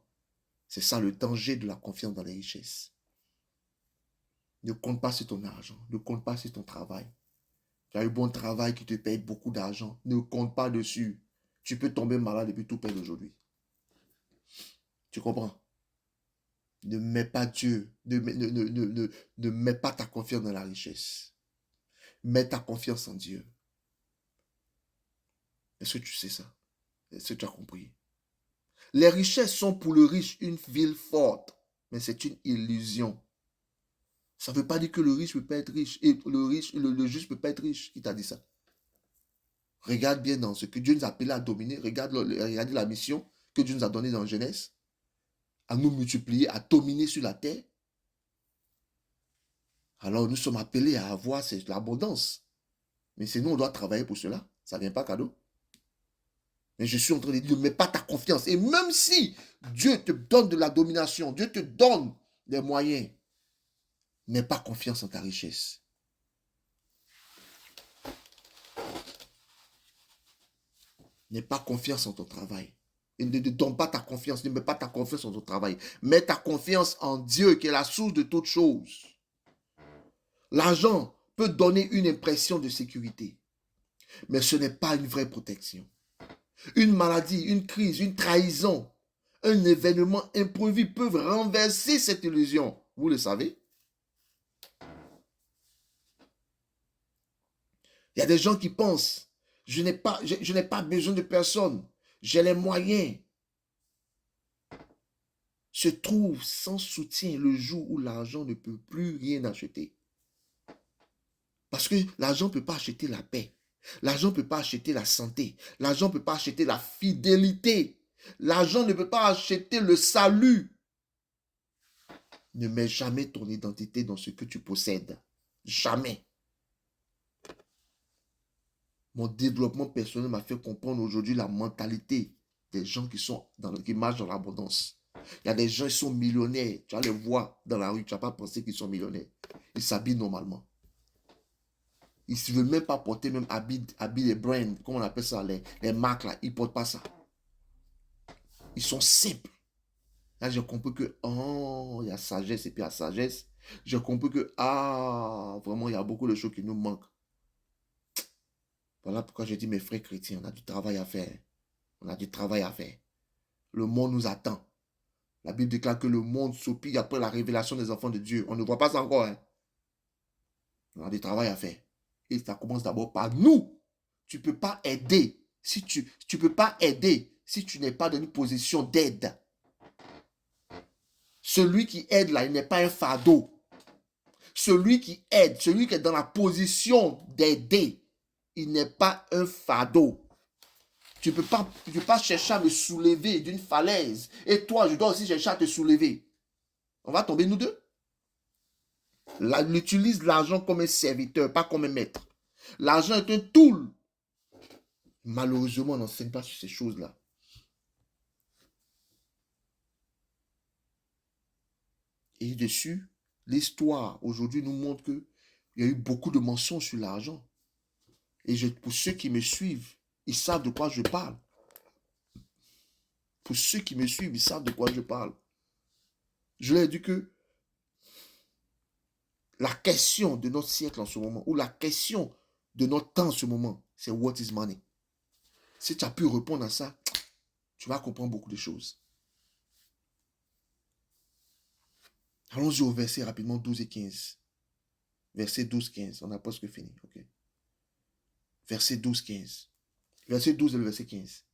C'est ça le danger de la confiance dans les richesses. Ne compte pas sur ton argent. Ne compte pas sur ton travail. Tu as eu bon travail qui te paye beaucoup d'argent. Ne compte pas dessus. Tu peux tomber malade et puis tout perdre aujourd'hui. Tu comprends? Ne mets pas Dieu. Ne mets pas ta confiance dans la richesse. Mets ta confiance en Dieu. Est-ce que tu sais ça? Est-ce que tu as compris? Les richesses sont pour le riche une ville forte. Mais c'est une illusion. Ça ne veut pas dire que le riche ne peut pas être riche. Et le juste ne peut pas être riche. Qui t'a dit ça? Regarde bien dans ce que Dieu nous a appelé à dominer. Regardez la mission que Dieu nous a donnée dans Genèse. À nous multiplier, à dominer sur la terre. Alors nous sommes appelés à avoir l'abondance. Mais c'est nous, on doit travailler pour cela. Ça ne vient pas cadeau. Mais je suis en train de dire, ne mets pas ta confiance. Et même si Dieu te donne de la domination, Dieu te donne des moyens, n'aie pas confiance en ta richesse. N'aie pas confiance en ton travail. Et ne donne pas ta confiance, ne mets pas ta confiance en ton travail. Mets ta confiance en Dieu qui est la source de toutes choses. L'argent peut donner une impression de sécurité, mais ce n'est pas une vraie protection. Une maladie, une crise, une trahison, un événement imprévu peuvent renverser cette illusion. Vous le savez? Il y a des gens qui pensent, je n'ai pas besoin de personne, j'ai les moyens. Se trouve sans soutien le jour où l'argent ne peut plus rien acheter. Parce que l'argent ne peut pas acheter la paix. L'argent ne peut pas acheter la santé. L'argent ne peut pas acheter la fidélité. L'argent ne peut pas acheter le salut. Ne mets jamais ton identité dans ce que tu possèdes. Jamais. Mon développement personnel m'a fait comprendre aujourd'hui la mentalité des gens qui marchent dans l'abondance. Il y a des gens qui sont millionnaires. Tu vas les voir dans la rue. Tu ne vas pas penser qu'ils sont millionnaires. Ils s'habillent normalement. Ils ne veulent même pas porter même habits des brands, comment on appelle ça, les marques là. Ils ne portent pas ça. Ils sont simples. Là, j'ai compris que, oh, il y a sagesse et puis il y a sagesse. J'ai compris que, ah, vraiment, il y a beaucoup de choses qui nous manquent. Voilà pourquoi je dis, mes frères chrétiens, on a du travail à faire. On a du travail à faire. Le monde nous attend. La Bible déclare que le monde soupire après la révélation des enfants de Dieu. On ne voit pas ça encore. Hein? On a du travail à faire. Et ça commence d'abord par nous. Tu ne peux pas aider si tu peux pas aider si tu n'es pas dans une position d'aide. Celui qui aide là, il n'est pas un fardeau. Celui qui aide, celui qui est dans la position d'aider, il n'est pas un fardeau. Tu ne peux pas chercher à me soulever d'une falaise. Et toi, je dois aussi chercher à te soulever. On va tomber nous deux. Utilise l'argent comme un serviteur, pas comme un maître. L'argent est un tool. Malheureusement, on n'enseigne pas sur ces choses-là. Et dessus, l'histoire aujourd'hui nous montre qu'il y a eu beaucoup de mensonges sur l'argent. Et pour ceux qui me suivent, ils savent de quoi je parle. Pour ceux qui me suivent, ils savent de quoi je parle. Je leur ai dit que la question de notre siècle en ce moment, ou la question de notre temps en ce moment, c'est what is money? Si tu as pu répondre à ça, tu vas comprendre beaucoup de choses. Allons-y au verset rapidement 12 et 15. Verset 12-15, on a presque fini. Okay. Verset 12-15. Verset 12 et le verset 15.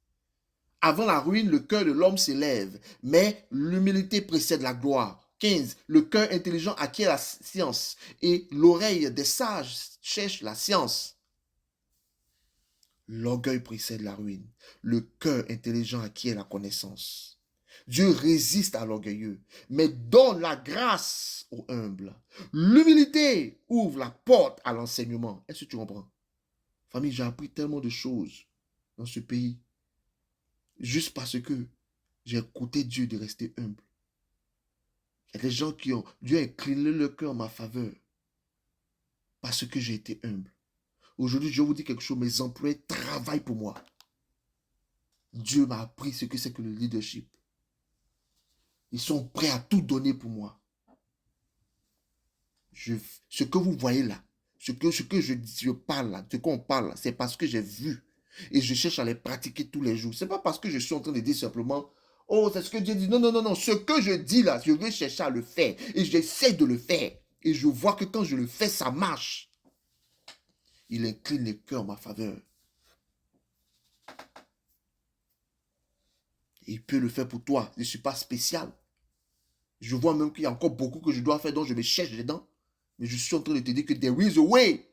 Avant la ruine, le cœur de l'homme s'élève, mais l'humilité précède la gloire. 15. Le cœur intelligent acquiert la science et l'oreille des sages cherche la science. L'orgueil précède la ruine. Le cœur intelligent acquiert la connaissance. Dieu résiste à l'orgueilleux, mais donne la grâce aux humbles. L'humilité ouvre la porte à l'enseignement. Est-ce que tu comprends? Famille, j'ai appris tellement de choses dans ce pays. Juste parce que j'ai écouté Dieu de rester humble. Il y a des gens qui ont... Dieu a incliné le cœur en ma faveur. Parce que j'ai été humble. Aujourd'hui, je vous dis quelque chose. Mes employés travaillent pour moi. Dieu m'a appris ce que c'est que le leadership. Ils sont prêts à tout donner pour moi. Ce que vous voyez là, ce que je parle là, ce qu'on parle là, c'est parce que j'ai vu. Et je cherche à les pratiquer tous les jours. Ce n'est pas parce que je suis en train de dire simplement, oh, c'est ce que Dieu dit. Non, non, non, non. Ce que je dis là, je vais chercher à le faire. Et j'essaie de le faire. Et je vois que quand je le fais, ça marche. Il incline les cœurs en ma faveur. Et il peut le faire pour toi. Je ne suis pas spécial. Je vois même qu'il y a encore beaucoup que je dois faire, donc je me cherche dedans. Mais je suis en train de te dire que there is a way.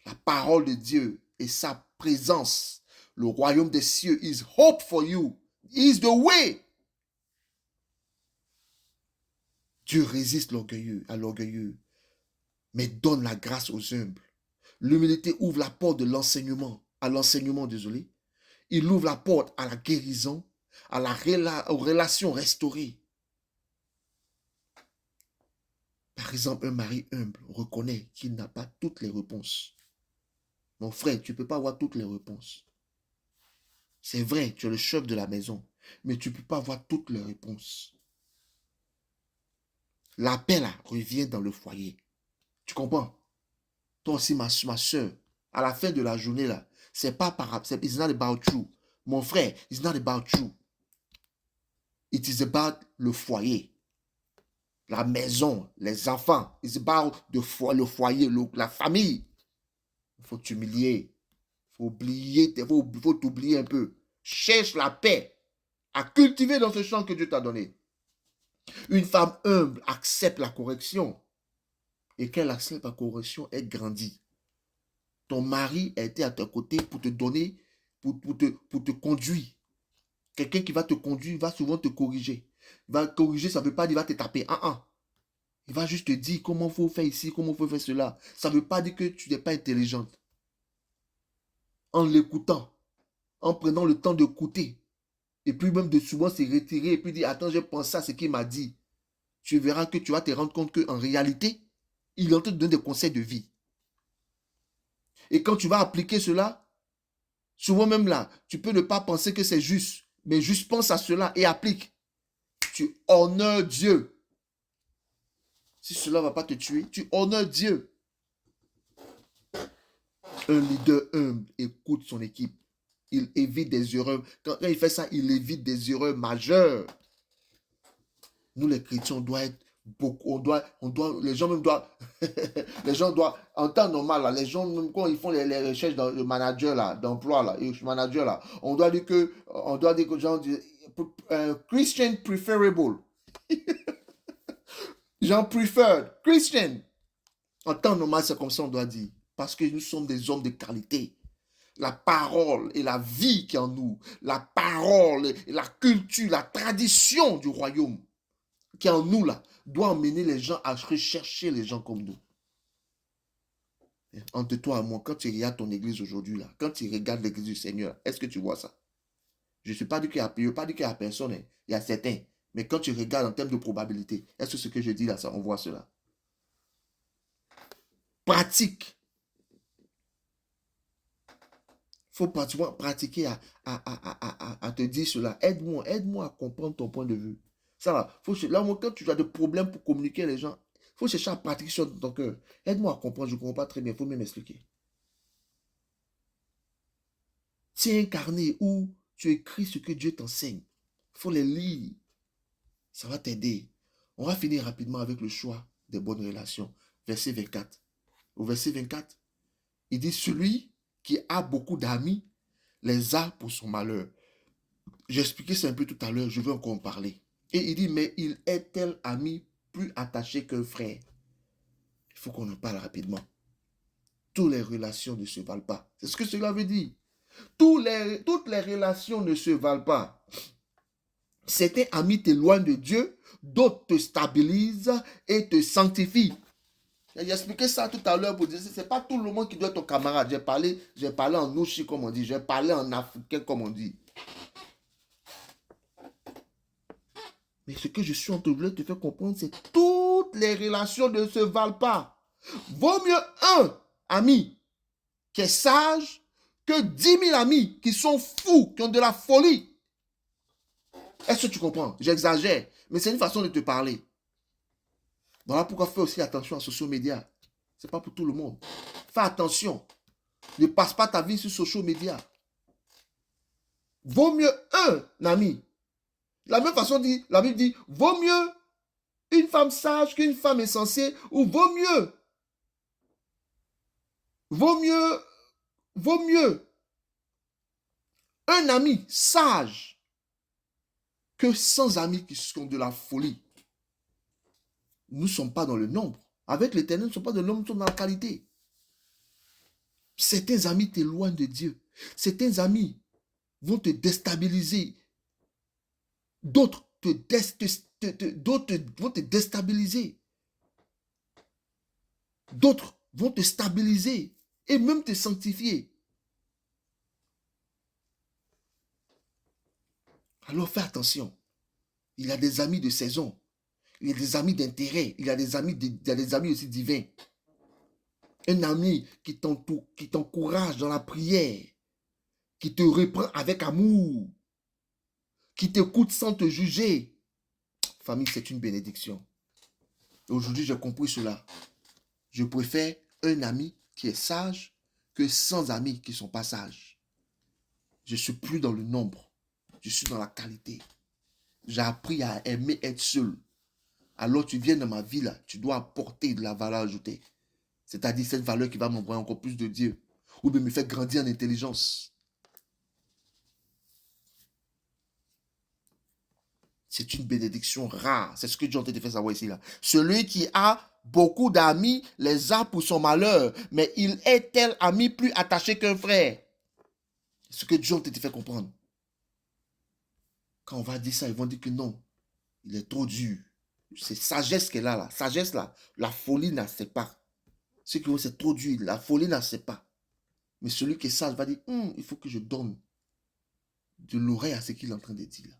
La parole de Dieu et sa présence. Le royaume des cieux is hope for you. Is the way. Dieu résiste à l'orgueilleux, mais donne la grâce aux humbles. L'humilité ouvre la porte de l'enseignement, désolé. Il ouvre la porte à la guérison, aux relations restaurées. Par exemple, un mari humble reconnaît qu'il n'a pas toutes les réponses. Mon frère, tu ne peux pas avoir toutes les réponses. C'est vrai, tu es le chef de la maison, mais tu ne peux pas avoir toutes les réponses. La paix là revient dans le foyer. Tu comprends? Toi aussi, ma soeur, à la fin de la journée là, c'est pas par rapport, it's not about you. Mon frère, it's not about you. It is about le foyer. La maison, les enfants. It's about le foyer, la famille. Il faut t'humilier. Il faut t'oublier un peu. Cherche la paix à cultiver dans ce champ que Dieu t'a donné. Une femme humble accepte la correction. et qu'elle accepte la correction, elle grandit. Ton mari a été à ton côté pour te donner, pour te conduire. Quelqu'un qui va te conduire va souvent te corriger. Il va corriger, ça ne veut pas dire qu'il va te taper. Il va juste te dire comment il faut faire ici, comment il faut faire cela. Ça ne veut pas dire que tu n'es pas intelligente. En l'écoutant, en prenant le temps d'écouter, et puis même de souvent se retirer, et puis dire, attends, j'ai pensé à ce qu'il m'a dit. Tu verras que tu vas te rendre compte qu'en réalité, il est en train de donner des conseils de vie. Et quand tu vas appliquer cela, souvent même là, tu peux ne pas penser que c'est juste, mais juste pense à cela et applique. Tu honores Dieu. Si cela ne va pas te tuer, tu honores Dieu. Un leader humble écoute son équipe. Il évite des erreurs. Quand il fait ça, il évite des erreurs majeures. Nous, les chrétiens, on doit être beaucoup. Les gens même doivent. Les gens doivent. En temps normal, là, les gens, même quand ils font les recherches dans le manager là, d'emploi là, et manager là, on doit dire que les gens Christian preferable. Genre preferred. Christian. En temps normal, c'est comme ça on doit dire. Parce que nous sommes des hommes de qualité. La parole et la vie qui est en nous. La parole et la culture, la tradition du royaume qui est en nous là, doit emmener les gens à rechercher les gens comme nous. Entre toi et moi, quand tu regardes ton église aujourd'hui là, quand tu regardes l'église du Seigneur, est-ce que tu vois ça? Je ne suis pas dit qu'il y a, je pas dit qu'il y a personne, hein. Il y a certains. Mais quand tu regardes en termes de probabilité, est-ce que ce que je dis là, ça, on voit cela? Pratique. Il faut pratiquer à te dire cela. Aide-moi à comprendre ton point de vue. Ça va. Là, quand tu as des problèmes pour communiquer les gens, il faut chercher à pratiquer sur ton cœur. Aide-moi à comprendre. Je ne comprends pas très bien. Il faut même m'expliquer. Tiens un carnet où tu écris ce que Dieu t'enseigne. Il faut les lire. Ça va t'aider. On va finir rapidement avec le choix des bonnes relations. Verset 24. Au verset 24, il dit, celui qui a beaucoup d'amis les a pour son malheur. J'ai expliqué ça un peu tout à l'heure, je vais encore en parler. Et il dit, mais il est tel ami plus attaché qu'un frère. Il faut qu'on en parle rapidement. Toutes les relations ne se valent pas. C'est ce que cela veut dire. Toutes les relations ne se valent pas. Certains amis t'éloignent de Dieu, d'autres te stabilisent et te sanctifient. J'ai expliqué ça tout à l'heure pour dire que ce n'est pas tout le monde qui doit être ton camarade. J'ai parlé en ouchi comme on dit, j'ai parlé en africain comme on dit. Mais ce que je suis en train de te faire comprendre, c'est que toutes les relations ne se valent pas. Vaut mieux un ami qui est sage que 10 000 amis qui sont fous, qui ont de la folie. Est-ce que tu comprends? J'exagère, mais c'est une façon de te parler. Voilà pourquoi fais aussi attention à social media. Ce n'est pas pour tout le monde. Fais attention. Ne passe pas ta vie sur social media. Vaut mieux un ami. De la même façon, la Bible dit, vaut mieux une femme sage qu'une femme insensée, ou vaut mieux un ami sage que 100 amis qui sont de la folie. Nous ne sommes pas dans le nombre. Avec l'Éternel, nous ne sommes pas dans le nombre, nous sommes dans la qualité. Certains amis t'éloignent de Dieu. Certains amis vont te déstabiliser. D'autres vont te déstabiliser. D'autres vont te stabiliser et même te sanctifier. Alors fais attention. Il y a des amis de saison. Il y a des amis d'intérêt. Il y a des amis aussi divins. Un ami qui t'encourage dans la prière. Qui te reprend avec amour. Qui t'écoute sans te juger. Famille, c'est une bénédiction. Aujourd'hui, j'ai compris cela. Je préfère un ami qui est sage que 100 amis qui ne sont pas sages. Je ne suis plus dans le nombre. Je suis dans la qualité. J'ai appris à aimer être seul. Alors tu viens dans ma vie là, tu dois apporter de la valeur ajoutée. C'est-à-dire cette valeur qui va m'envoyer encore plus de Dieu. Ou bien me faire grandir en intelligence. C'est une bénédiction rare. C'est ce que Dieu est en train de faire savoir ici là. Celui qui a beaucoup d'amis les a pour son malheur, mais il est tel ami plus attaché qu'un frère. Ce que Dieu te fait comprendre. Quand on va dire ça, ils vont dire que non, il est trop dur. C'est sagesse qu'elle a là. Sagesse là, la folie n'accepte pas. Ceux qui ont c'est trop dur, la folie n'accepte pas. Mais celui qui est sage va dire, il faut que je donne de l'oreille à ce qu'il est en train de dire là.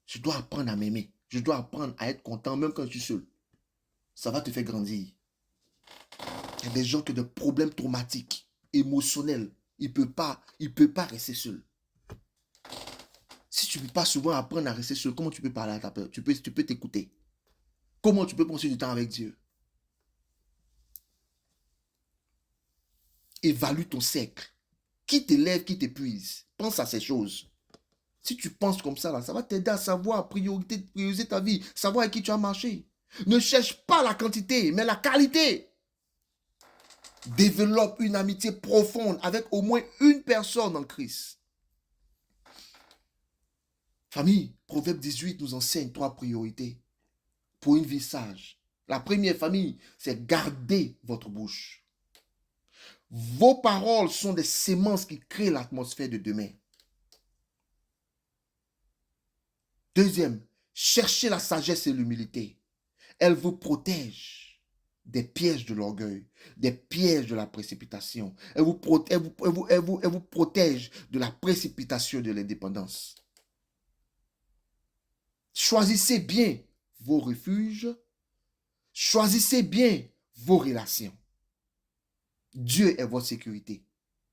Je dois apprendre à m'aimer. Je dois apprendre à être content même quand je suis seul. Ça va te faire grandir. Il y a des gens qui ont des problèmes traumatiques, émotionnels. Il ne peut pas rester seul. Si tu ne peux pas souvent apprendre à rester seul, comment tu peux parler à ta peur? Tu peux t'écouter. Comment tu peux passer du temps avec Dieu? Évalue ton cercle. Qui t'élève, qui t'épuise? Pense à ces choses. Si tu penses comme ça, là, ça va t'aider à savoir prioriser ta vie, savoir avec qui tu as marché. Ne cherche pas la quantité, mais la qualité. Développe une amitié profonde avec au moins une personne en Christ. Famille, Proverbe 18 nous enseigne 3 priorités pour une vie sage. La première, famille, c'est garder votre bouche. Vos paroles sont des semences qui créent l'atmosphère de demain. Deuxième, cherchez la sagesse et l'humilité. Elle vous protège des pièges de l'orgueil, des pièges de la précipitation. Elle vous protège de la précipitation de l'indépendance. Choisissez bien vos refuges. Choisissez bien vos relations. Dieu est votre sécurité.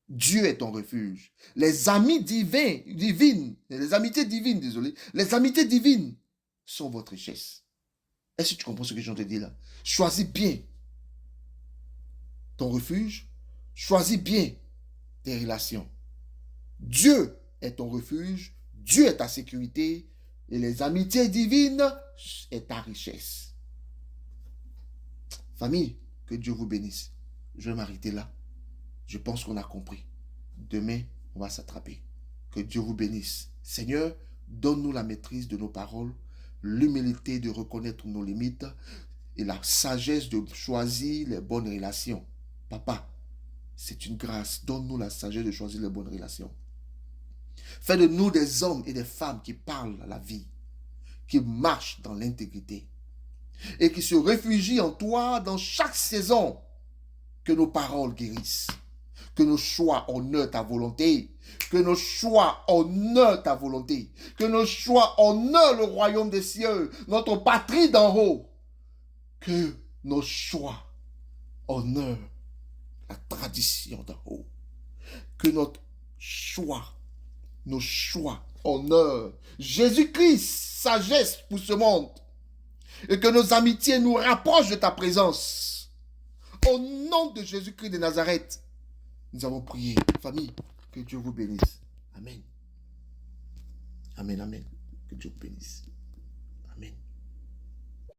Dieu est ton refuge. Les amitiés divines sont votre richesse. Est-ce que tu comprends ce que je te dis là? Choisis bien ton refuge. Choisis bien tes relations. Dieu est ton refuge. Dieu est ta sécurité. Et les amitiés divines est ta richesse. Famille, que Dieu vous bénisse. Je vais m'arrêter là. Je pense qu'on a compris. Demain, on va s'attraper. Que Dieu vous bénisse. Seigneur, donne-nous la maîtrise de nos paroles, l'humilité de reconnaître nos limites et la sagesse de choisir les bonnes relations. Papa, c'est une grâce. Donne-nous la sagesse de choisir les bonnes relations. Fais de nous des hommes et des femmes qui parlent à la vie, qui marchent dans l'intégrité et qui se réfugient en toi dans chaque saison. Que nos paroles guérissent. Que nos choix honorent ta volonté. Que nos choix honorent ta volonté. Que nos choix honorent le royaume des cieux, notre patrie d'en haut. Que nos choix honorent la tradition d'en haut. Que nos choix honorent Jésus-Christ, sagesse pour ce monde. Et que nos amitiés nous rapprochent de ta présence. Au nom de Jésus-Christ de Nazareth, nous avons prié. Famille, que Dieu vous bénisse. Amen. Amen, amen. Que Dieu vous bénisse. Amen.